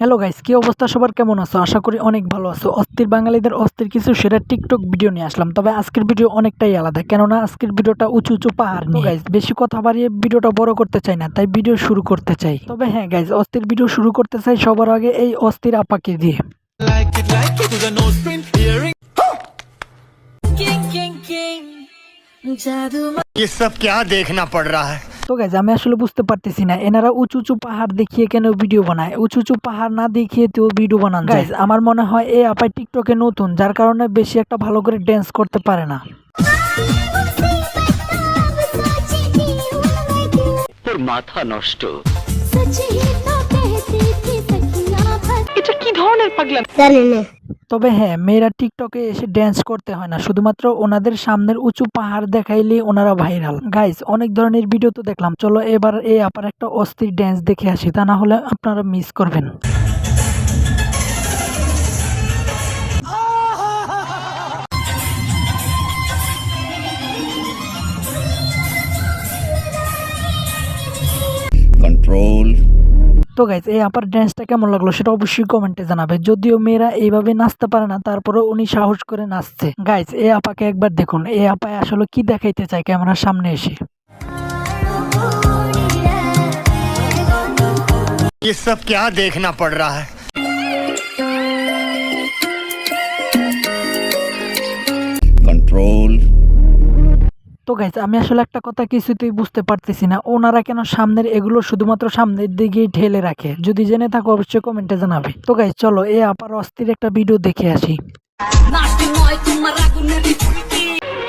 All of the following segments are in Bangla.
হ্যালো গাইস, কি অবস্থা সবার? কেমন আছো? আশা করি অনেক ভালো আছো। অস্থির বাঙালিদের অস্থির কিছু সেরা টিকটক ভিডিও নিয়ে আসলাম। তবে আজকের ভিডিও অনেকটাই আলাদা, কেননা আজকের ভিডিওটা উঁচু উঁচু পাহাড় নিয়ে। গাইস, বেশি কথা বাড়িয়ে ভিডিওটা বড় করতে চাই না, তাই ভিডিও শুরু করতে চাই। তবে হ্যাঁ গাইস, অস্থির ভিডিও শুরু করতে চাই সবার আগে এই অস্থির আপাকে দিয়ে। ये सब क्या देखना पड़ रहा है। তো গাইজ, আমি আসলে বুঝতে পারতেছি না এনারা উঁচু উঁচু পাহাড় দেখিয়ে কেন ভিডিও বানায়। উঁচু উঁচু পাহাড় না দেখিয়ে তো ভিডিও বানান। গাইজ, আমার মনে হয় এই আপাই টিকটকে নতুন, যার কারণে বেশি একটা ভালো করে ড্যান্স করতে পারে না। তোর মাথা নষ্ট। এটা কি ধরনের পাগলামি? তবে হ্যাঁ, মেয়েরা টিকটকে এসে ড্যান্স করতে হয় না, শুধুমাত্র ওনাদের সামনের উঁচু পাহাড় দেখাইলে ওনারা ভাইরাল। গাইজ, অনেক ধরনের ভিডিও তো দেখলাম, চলো এবার এই আপার একটা অস্থির ড্যান্স দেখে আসি, তা না হলে আপনারা মিস করবেন। कंट्रोल। তো গাইজ, এই আপার ড্যান্সটা কেমন লাগলো সেটা অবশ্যই কমেন্টে জানাবে। যদিও মেয়েরা এইভাবে নাচতে পারে না, তারপরেও উনি সাহস করে নাচছে। গাইজ, এই আপাকে একবার দেখুন, এই আপায় আসলে কি দেখাইতে চায় ক্যামেরার সামনে এসে। ये सब क्या देखना पड़ रहा है। कंट्रोल। তো গাইজ, আমি আসলে একটা কথা কিছুতেই বুঝতে পারতেছি না, ওনারা কেন সামনের এগুলো শুধুমাত্র সামনের দিকেই ঠেলে রাখে। যদি জেনে থাকো অবশ্যই কমেন্টে জানাবে। তো গাইজ, চলো এই আপার অস্থির একটা ভিডিও দেখে আসি।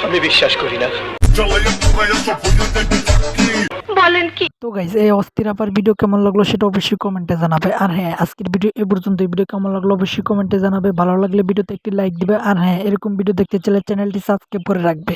আমি বিশ্বাস করি না। বলেন কি? তো গাইজ, এই অস্থির আপার ভিডিও কেমন লাগলো সেটা অবশ্যই কমেন্টে জানাবে। আর হ্যাঁ, আজকের ভিডিও এ পর্যন্ত। এই ভিডিও কেমন লাগলো অবশ্যই কমেন্টে জানাবে। ভালো লাগলে ভিডিওতে একটি লাইক দিবে। আর হ্যাঁ, এরকম ভিডিও দেখতে চাইলে চ্যানেলটি সাবস্ক্রাইব করে রাখবে।